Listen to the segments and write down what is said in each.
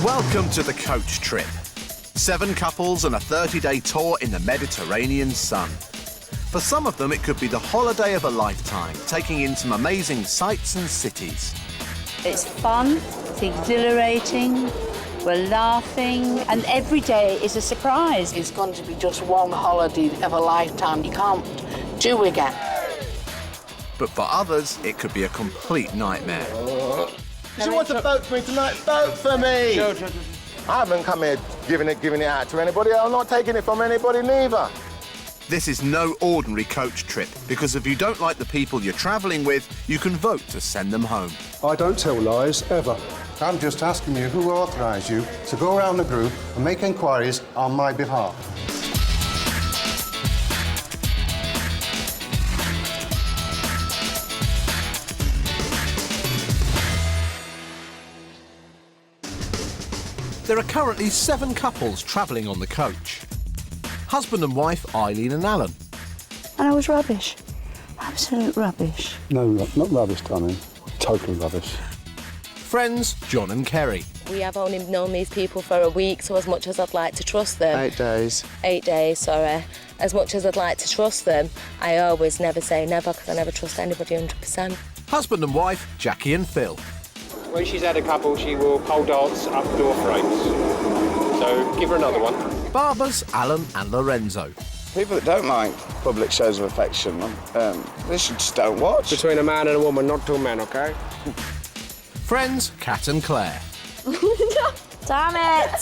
Welcome to the coach trip. 7 couples and a 30-day tour in the Mediterranean sun. For some of them, it could be the holiday of a lifetime, taking in some amazing sights and cities. It's fun, it's exhilarating, we're laughing, and every day is a surprise. It's going to be just one holiday of a lifetime you can't do again. But for others, it could be a complete nightmare. She wants to vote for me tonight. Vote for me! I haven't come here giving it out to anybody. I'm not taking it from anybody neither. This is no ordinary coach trip, because if you don't like the people you're travelling with, you can vote to send them home. I don't tell lies, ever. I'm just asking you who authorised you to go around the group and make inquiries on my behalf. There are currently 7 couples travelling on the coach. Husband and wife Eileen and Alan. And I was rubbish. Absolute rubbish. No, not rubbish, darling. Totally rubbish. Friends John and Kerry. We have only known these people for a week, so as much as I'd like to trust them... 8 days. 8 days, sorry. As much as I'd like to trust them, I always never say never, because I never trust anybody 100%. Husband and wife Jackie and Phil. When she's had a couple, she will pole dance up door frames. So give her another one. Barbers Alan and Lorenzo. People that don't like public shows of affection, they should just don't watch. Between a man and a woman, not two men, OK? Friends Kat and Claire. Damn it!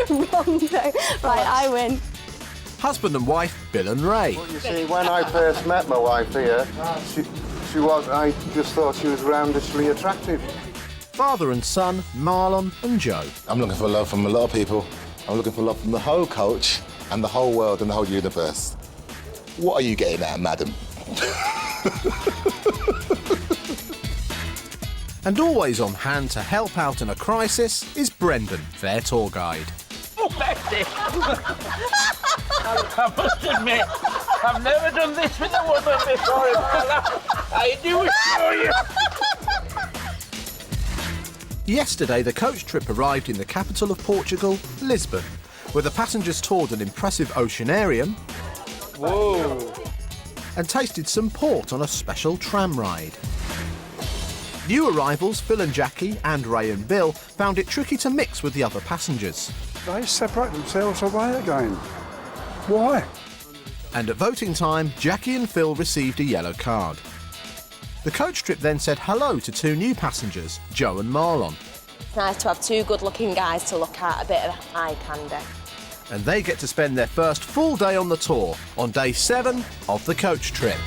Wrong thing. Right, I win. Husband and wife Bill and Ray. You see, when I first met my wife here, I just thought she was roundishly attractive. Father and son Marlon and Joe. I'm looking for love from a lot of people. I'm looking for love from the whole coach and the whole world and the whole universe. What are you getting at, madam? And always on hand to help out in a crisis is Brendan, their tour guide. Oh, Betty! I must admit, I've never done this with a woman before in my life. I do assure you. Yesterday, the coach trip arrived in the capital of Portugal, Lisbon, where the passengers toured an impressive oceanarium. Whoa! And tasted some port on a special tram ride. New arrivals Phil and Jackie and Ray and Bill found it tricky to mix with the other passengers. They separate themselves away again. Why? And at voting time, Jackie and Phil received a yellow card. The coach trip then said hello to 2 new passengers, Joe and Marlon. It's nice to have 2 good-looking guys to look at, a bit of eye candy. And they get to spend their first full day on the tour, on day 7 of the coach trip.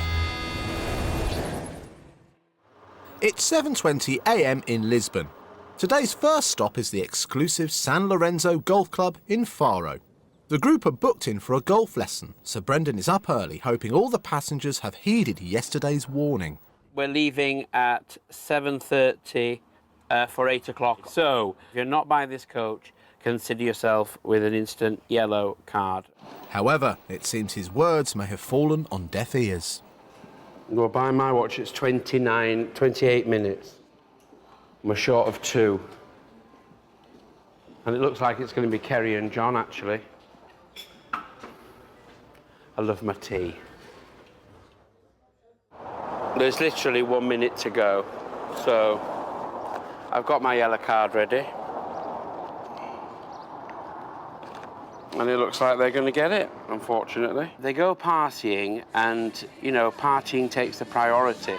It's 7:20 a.m. in Lisbon. Today's first stop is the exclusive San Lorenzo Golf Club in Faro. The group are booked in for a golf lesson, so Brendan is up early, hoping all the passengers have heeded yesterday's warning. We're leaving at 7:30 for 8 o'clock. So, if you're not by this coach, consider yourself with an instant yellow card. However, it seems his words may have fallen on deaf ears. Well, by my watch, it's 28 minutes. We're short of 2. And it looks like it's going to be Kerry and John, actually. I love my tea. There's literally 1 minute to go. So, I've got my yellow card ready. And it looks like they're going to get it, unfortunately. They go partying, and, you know, partying takes the priority.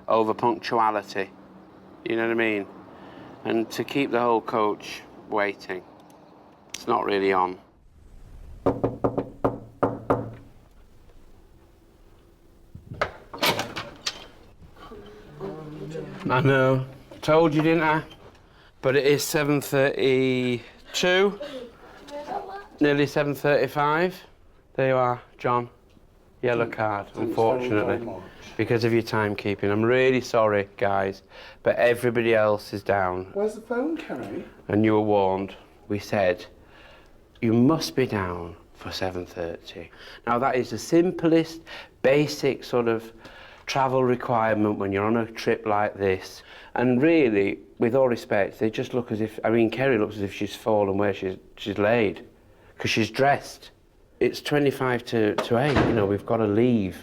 Over punctuality, you know what I mean? And to keep the whole coach waiting, it's not really on. I know, told you, didn't I? But it is 7:32, nearly 7:35. There you are, John. Yellow card, unfortunately, because of your timekeeping. I'm really sorry, guys, but everybody else is down. Where's the phone, Kerry? And you were warned. We said, you must be down for 7:30. Now, that is the simplest, basic sort of travel requirement when you're on a trip like this. And really, with all respect, they just look as if, I mean, Kerry looks as if she's fallen where she's laid, because she's dressed. It's 25 to 8, you know, we've got to leave.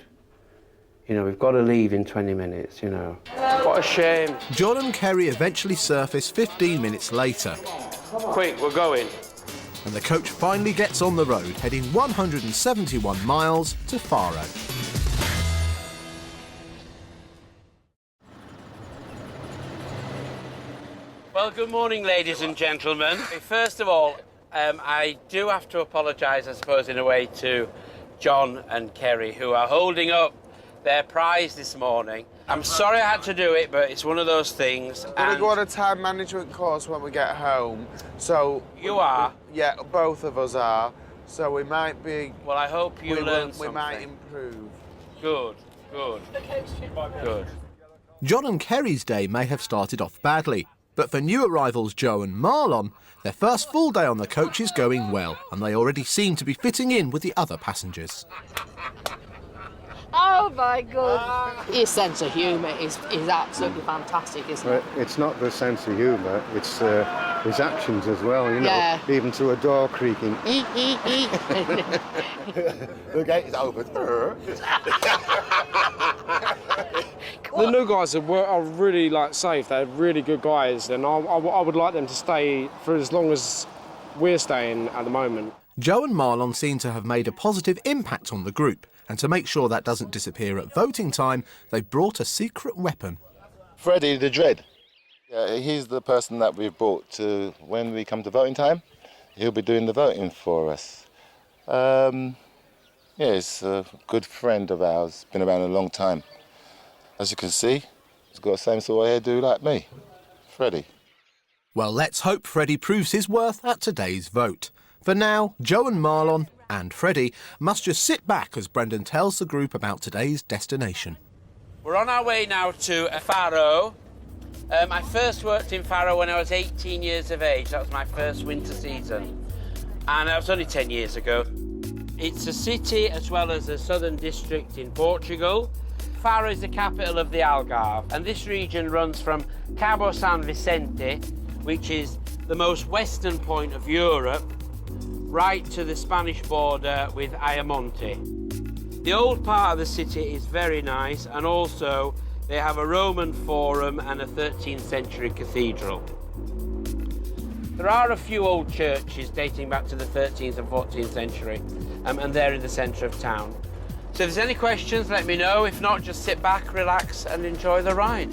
You know, we've got to leave in 20 minutes, you know. What a shame. John and Kerry eventually surface 15 minutes later. Quick, we're going. And the coach finally gets on the road, heading 171 miles to Faro. Well, good morning, ladies and gentlemen. First of all, I do have to apologise, I suppose, in a way, to John and Kerry, who are holding up their prize this morning. I'm sorry I had to do it, but it's one of those things. We're going to go on a time management course when we get home, so... You are? Yeah, both of us are. So we might be... Well, I hope you learn something. We might improve. Good, good, good. John and Kerry's day may have started off badly, but for new arrivals Joe and Marlon, their first full day on the coach is going well, and they already seem to be fitting in with the other passengers. Oh my God! His sense of humour is absolutely fantastic, isn't it? It's not the sense of humour, it's his actions as well, you know, Yeah. even to a door creaking. The gate is open. The new guys are really safe. They're really good guys, and I would like them to stay for as long as we're staying at the moment. Joe and Marlon seem to have made a positive impact on the group, and to make sure that doesn't disappear at voting time, they've brought a secret weapon. Freddie the Dread. Yeah, he's the person that we've brought to when we come to voting time. He'll be doing the voting for us. Yeah, he's a good friend of ours, been around a long time. As you can see, he's got the same sort of hairdo like me, Freddie. Well, let's hope Freddie proves his worth at today's vote. For now, Joe and Marlon and Freddie must just sit back as Brendan tells the group about today's destination. We're on our way now to Faro. I first worked in Faro when I was 18 years of age. That was my first winter season. And that was only 10 years ago. It's a city as well as a southern district in Portugal. Faro is the capital of the Algarve, and this region runs from Cabo San Vicente, which is the most western point of Europe, right to the Spanish border with Ayamonte. The old part of the city is very nice, and also they have a Roman forum and a 13th century cathedral. There are a few old churches dating back to the 13th and 14th century, and they're in the centre of town. So if there's any questions, let me know. If not, just sit back, relax, and enjoy the ride.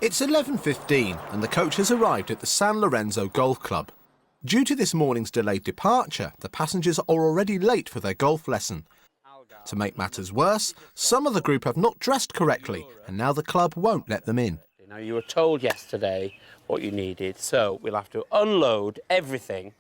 It's 11:15 and the coach has arrived at the San Lorenzo Golf Club. Due to this morning's delayed departure, the passengers are already late for their golf lesson. To make matters worse, some of the group have not dressed correctly, and now the club won't let them in. Now, you were told yesterday what you needed, so we'll have to unload everything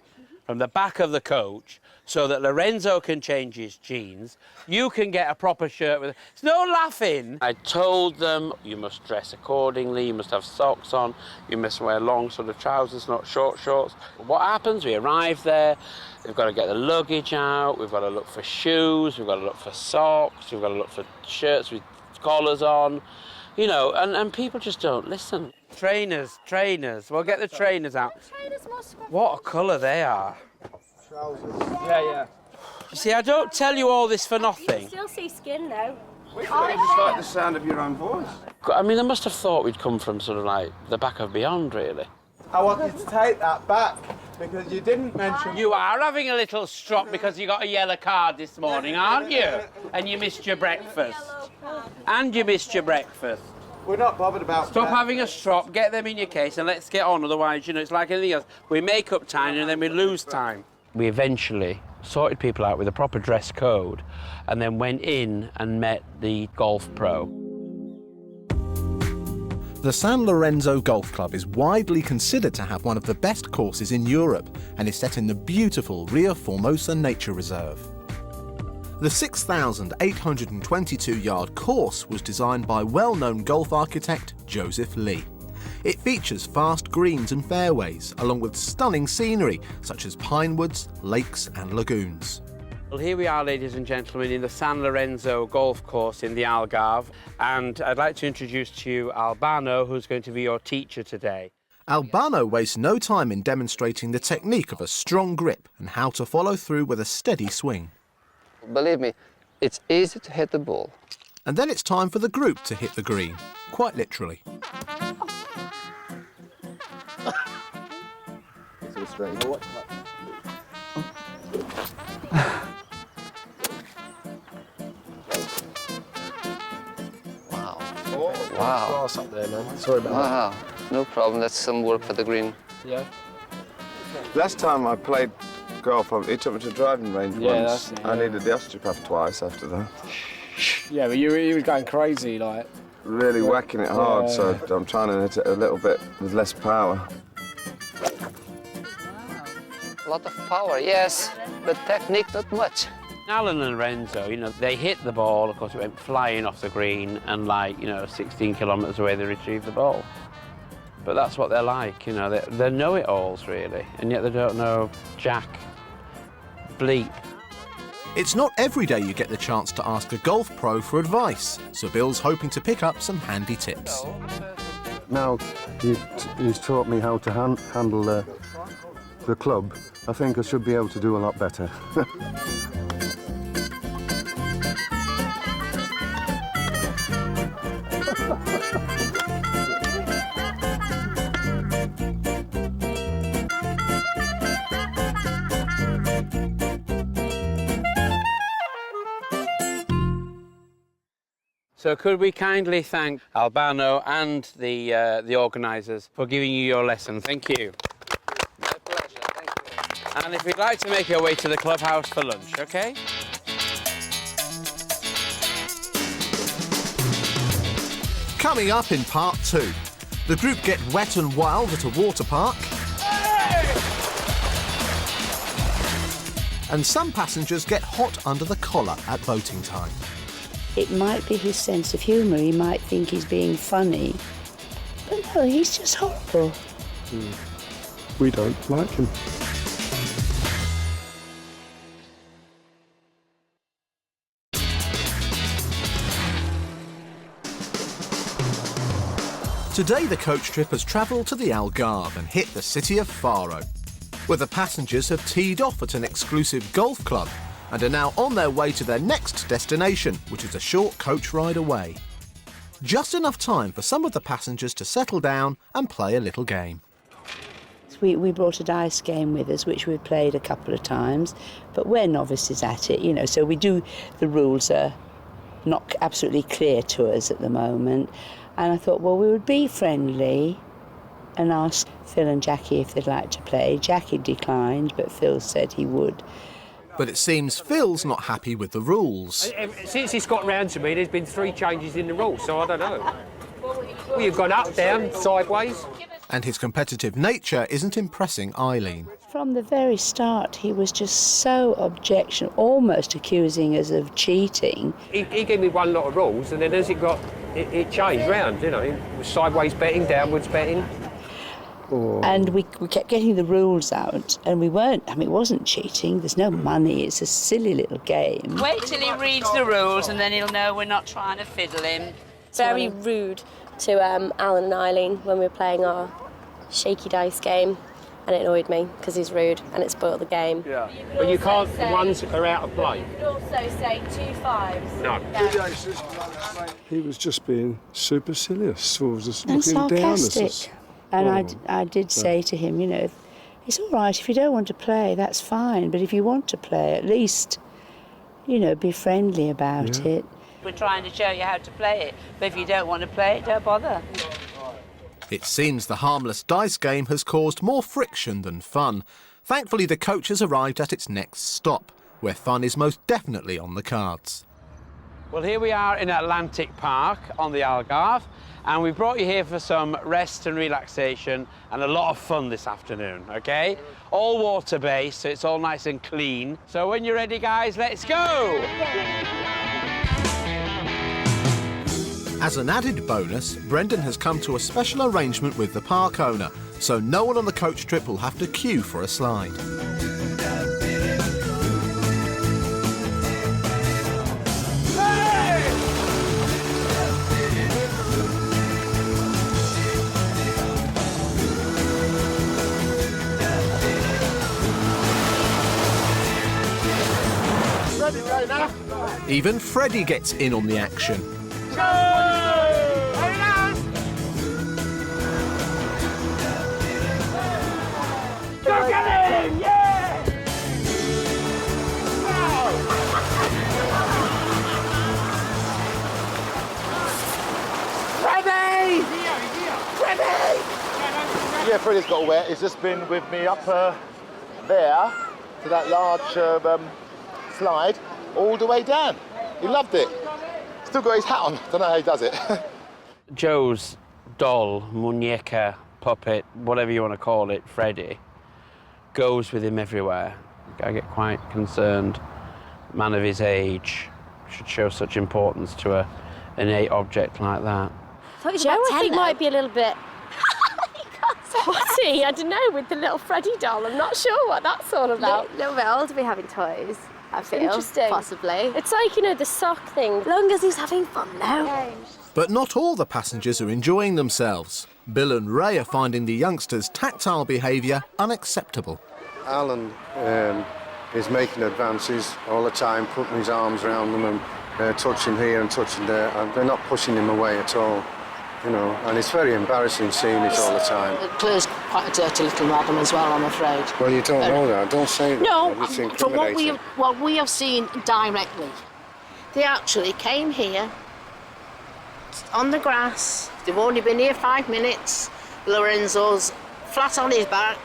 from the back of the coach so that Lorenzo can change his jeans. You can get a proper shirt with... There's no laughing. I told them you must dress accordingly, you must have socks on, you must wear long sort of trousers, not short shorts. What happens? We arrive there, we've got to get the luggage out, we've got to look for shoes, we've got to look for socks, we've got to look for shirts with collars on, you know, and people just don't listen. Trainers, we'll get the trainers out. What a colour they are. Trousers. Yeah. You see, I don't tell you all this for nothing. You still see skin though. I just like the sound of your own voice. I mean, they must have thought we'd come from sort of like the back of beyond, really. I want you to take that back because you didn't mention... You are having a little strop because you got a yellow card this morning, aren't you? And you missed your breakfast. We're not bothered about Stop having a strop, get them in your case, and let's get on. Otherwise, you know, it's like anything else. We make up time and then we lose time. We eventually sorted people out with a proper dress code and then went in and met the golf pro. The San Lorenzo Golf Club is widely considered to have one of the best courses in Europe and is set in the beautiful Rio Formosa Nature Reserve. The 6,822-yard course was designed by well-known golf architect Joseph Lee. It features fast greens and fairways, along with stunning scenery such as pine woods, lakes and lagoons. Well, here we are, ladies and gentlemen, in the San Lorenzo golf course in the Algarve, and I'd like to introduce to you Albano, who's going to be your teacher today. Albano wastes no time in demonstrating the technique of a strong grip and how to follow through with a steady swing. Believe me, it's easy to hit the ball. And then it's time for the group to hit the green, quite literally. Wow. Grass up there, man. Sorry about Wow, no problem. That's some work for the green. that. Yeah. Last time I played golf, he took me to the driving range once. I needed the osteopath twice after that. Yeah, but you was going crazy, like. Really whacking it hard, so I'm trying to hit it a little bit with less power. A lot of power, yes, but technique not much. Alan and Lorenzo, you know, they hit the ball, of course it went flying off the green, and 16 kilometres away they retrieved the ball. But that's what they're like, you know, they're know-it-alls really, and yet they don't know jack bleep. It's not every day you get the chance to ask a golf pro for advice, so Bill's hoping to pick up some handy tips. Now he's taught me how to handle the club. I think I should be able to do a lot better. So could we kindly thank Albano and the organisers for giving you your lesson. Thank you. My pleasure, thank you. And if you'd like to make your way to the clubhouse for lunch, OK? Coming up in part 2, the group get wet and wild at a water park. And some passengers get hot under the collar at boating time. It might be his sense of humour. He might think he's being funny. But no, he's just horrible. We don't like him. Today the coach trip has travelled to the Algarve and hit the city of Faro, where the passengers have teed off at an exclusive golf club and are now on their way to their next destination, which is a short coach ride away. Just enough time for some of the passengers to settle down and play a little game. We brought a dice game with us, which we've played a couple of times, but we're novices at it, you know, so the rules are not absolutely clear to us at the moment. And I thought, well, we would be friendly and ask Phil and Jackie if they'd like to play. Jackie declined, but Phil said he would. But it seems Phil's not happy with the rules. Since it's got round to me, there's been 3 changes in the rules, so I don't know. Well, you've gone up, down, sideways. And his competitive nature isn't impressing Eileen. From the very start, he was just so objectionable, almost accusing us of cheating. He gave me one lot of rules, and then as it changed round, you know, it was sideways betting, downwards betting. And we kept getting the rules out, and we weren't, I mean, it wasn't cheating, there's no money, it's a silly little game. Wait till he reads the rules and then he'll know we're not trying to fiddle him. Very rude to Alan and Eileen when we were playing our shaky dice game, and it annoyed me because he's rude and it spoiled the game. Yeah. But you can't, the ones are out of play. You could also say 2 5s. No. He was just being supercilious, sort of just And looking down at us. sarcastic. And I did say to him, you know, it's all right, if you don't want to play, that's fine, but if you want to play, at least, you know, be friendly about it. We're trying to show you how to play it, but if you don't want to play it, don't bother. It seems the harmless dice game has caused more friction than fun. Thankfully, the coach has arrived at its next stop, where fun is most definitely on the cards. Well, here we are in Atlantic Park on the Algarve, and we brought you here for some rest and relaxation and a lot of fun this afternoon, OK? All water-based, so it's all nice and clean. So when you're ready, guys, let's go! As an added bonus, Brendan has come to a special arrangement with the park owner, so no one on the coach trip will have to queue for a slide. Even Freddie gets in on the action. Go get him! Yeah! Freddie! Freddie! Yeah, Freddie's got wet. He's just been with me up there to that large slide all the way down. He loved it. Still got his hat on. Don't know how he does it. Joe's doll, muñeca, puppet, whatever you want to call it, Freddie, goes with him everywhere. I get quite concerned. A man of his age should show such importance to an innate object like that. Joe, I think, might be a little bit potty, I don't know, with the little Freddie doll. I'm not sure what that's all about. A little bit old to be having toys, I feel. Interesting. Possibly. It's like, you know, the sock thing. As long as he's having fun now. But not all the passengers are enjoying themselves. Bill and Ray are finding the youngsters' tactile behaviour unacceptable. Alan is making advances all the time, putting his arms around them and touching here and touching there. And they're not pushing him away at all, you know, and it's very embarrassing seeing it all the time. Claire's quite a dirty little madam as well, I'm afraid. Well, you don't know that. Don't say that. No, It's from what incriminating. we have seen directly, they actually came here on the grass. They've only been here 5 minutes. Lorenzo's flat on his back,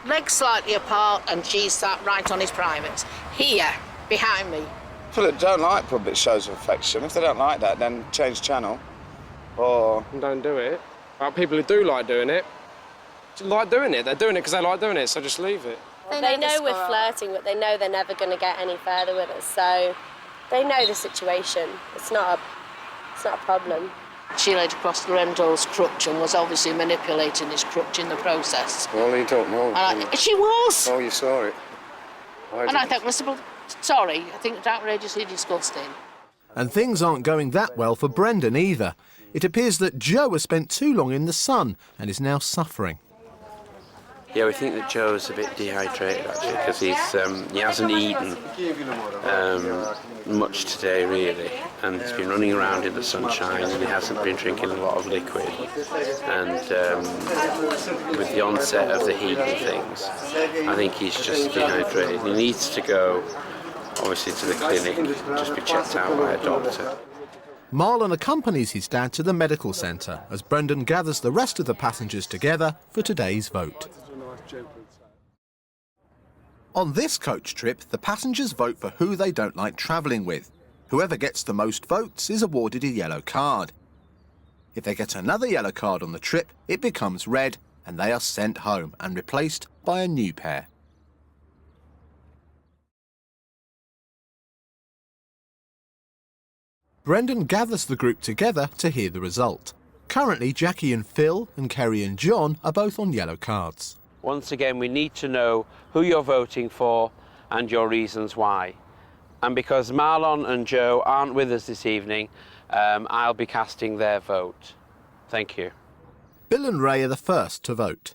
legs slightly apart, and she's sat right on his privates. Here, behind me. People that don't like public shows of affection, if they don't like that, then change channel. Or don't do it. People who do like doing it, like doing it. They're doing it because they like doing it, so just leave it. They know we're flirting, but they know they're never going to get any further with us, so they know the situation. It's not a problem. She laid across Lorenzo's crutch and was obviously manipulating his crutch in the process. Well, you don't know. She was. Oh, you saw it. I thought, well, sorry, I think it's outrageously disgusting. And things aren't going that well for Brendan either. It appears that Joe has spent too long in the sun and is now suffering. Yeah, we think that Joe's a bit dehydrated actually because he hasn't eaten much today really, and he's been running around in the sunshine and he hasn't been drinking a lot of liquid. And with the onset of the heat and things, I think he's just dehydrated. He needs to go, obviously, to the clinic and just be checked out by a doctor. Marlon accompanies his dad to the medical centre as Brendan gathers the rest of the passengers together for today's vote. On this coach trip, the passengers vote for who they don't like travelling with. Whoever gets the most votes is awarded a yellow card. If they get another yellow card on the trip, it becomes red and they are sent home and replaced by a new pair. Brendan gathers the group together to hear the result. Currently, Jackie and Phil and Kerry and John are both on yellow cards. Once again, we need to know who you're voting for and your reasons why. And because Marlon and Joe aren't with us this evening, I'll be casting their vote. Thank you. Bill and Ray are the first to vote.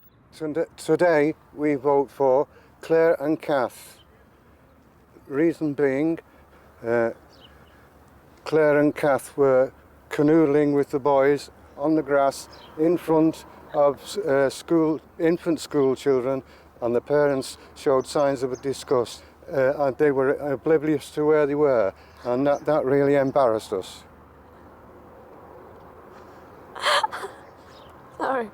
Today we vote for Claire and Kath. Reason being, Claire and Kath were canoodling with the boys on the grass in front of infant school children, and the parents showed signs of disgust. And they were oblivious to where they were, and that really embarrassed us. Sorry.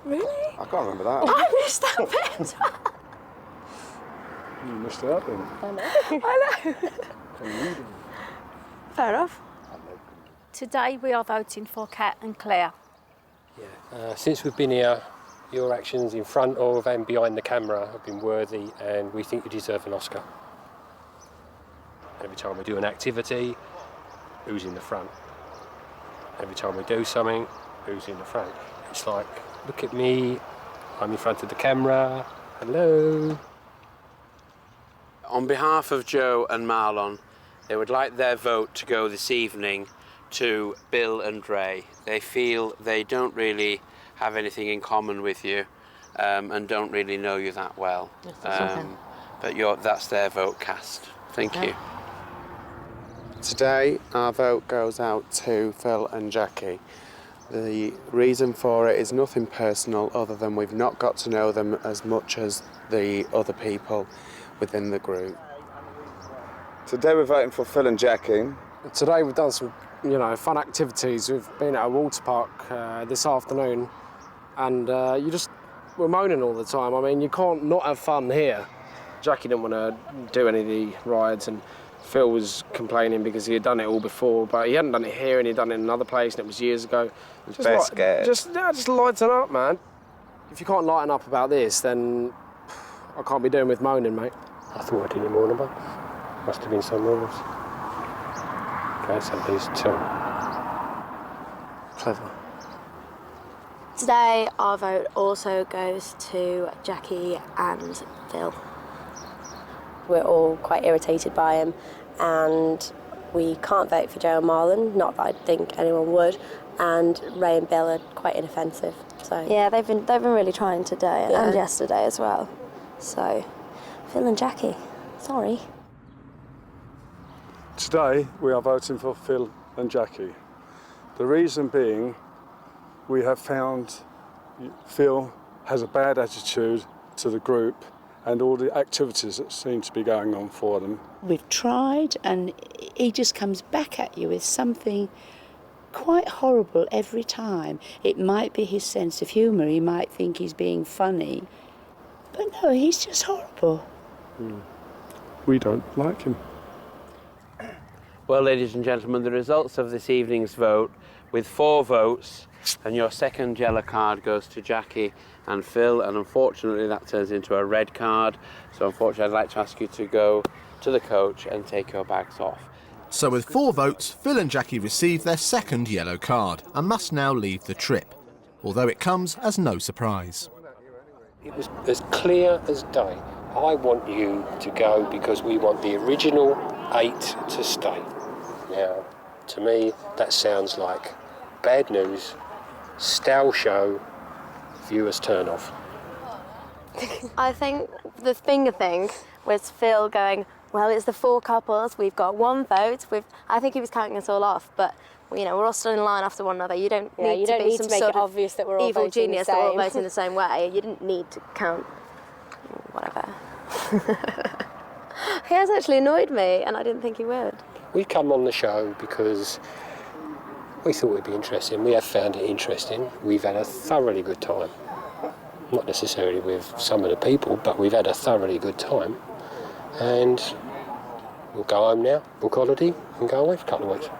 Really? I can't remember that. I missed that bit. You missed out then. I know. Fair enough. Today we are voting for Kat and Claire. Since we've been here, your actions in front of and behind the camera have been worthy, and we think you deserve an Oscar. Every time we do an activity, who's in the front? Every time we do something, who's in the front? It's like, look at me, I'm in front of the camera, hello. On behalf of Joe and Marlon, they would like their vote to go this evening to Bill and Ray. They feel they don't really have anything in common with you and don't really know you that well. But that's their vote cast. Thank you. Today, our vote goes out to Phil and Jackie. The reason for it is nothing personal other than we've not got to know them as much as the other people within the group. Today we're voting for Phil and Jackie. Today we've done some, fun activities. We've been at a water park this afternoon, and we're moaning all the time. I mean, you can't not have fun here. Jackie didn't want to do any of the rides, and Phil was complaining because he had done it all before, but he hadn't done it here and he'd done it in another place, and it was years ago. Just scared. Just lighten up, man. If you can't lighten up about this, then I can't be doing with moaning, mate. I thought I did it more than once. Must have been some rules. Okay, so these two. Clever. Today, our vote also goes to Jackie and Phil. We're all quite irritated by him, and we can't vote for Joe and Marlon, not that I think anyone would, and Ray and Bill are quite inoffensive. So yeah, they've been really trying today and yesterday as well. So Phil and Jackie, sorry. Today we are voting for Phil and Jackie. The reason being, we have found Phil has a bad attitude to the group and all the activities that seem to be going on for them. We've tried, and he just comes back at you with something quite horrible every time. It might be his sense of humour, he might think he's being funny, but no, he's just horrible. We don't like him. Well, ladies and gentlemen, the results of this evening's vote, with 4 votes, and your second yellow card goes to Jackie and Phil, and unfortunately that turns into a red card. So unfortunately I'd like to ask you to go to the coach and take your bags off. So with 4 votes, Phil and Jackie receive their second yellow card and must now leave the trip, although it comes as no surprise. It was as clear as day. I want you to go because we want the original 8 to stay. Now, to me, that sounds like bad news, stale show, viewers turn off. I think the finger thing was Phil going, well, it's the 4 couples, we've got 1 vote. I think he was counting us all off, but we're all stood in line after one another. You don't need to be some make sort it of obvious that we're all evil voting genius the that we're all same. voting the same way. You didn't need to count whatever. He has actually annoyed me, and I didn't think he would. We come on the show because we thought it'd be interesting. We have found it interesting. We've had a thoroughly good time. Not necessarily with some of the people, but we've had a thoroughly good time. And we'll go home now, book holiday, and go away for a couple of weeks.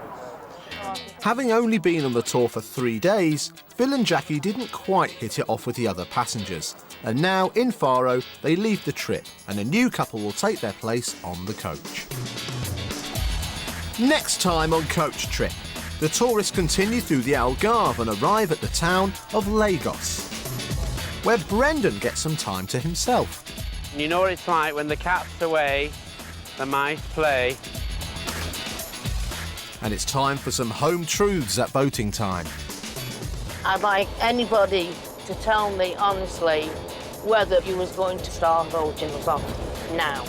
Having only been on the tour for 3 days, Phil and Jackie didn't quite hit it off with the other passengers. And now, in Faro, they leave the trip, and a new couple will take their place on the coach. Next time on Coach Trip, the tourists continue through the Algarve and arrive at the town of Lagos, where Brendan gets some time to himself. You know what it's like when the cat's away, the mice play. And it's time for some home truths at boating time. I'd like anybody to tell me honestly whether you was going to start voting us off now.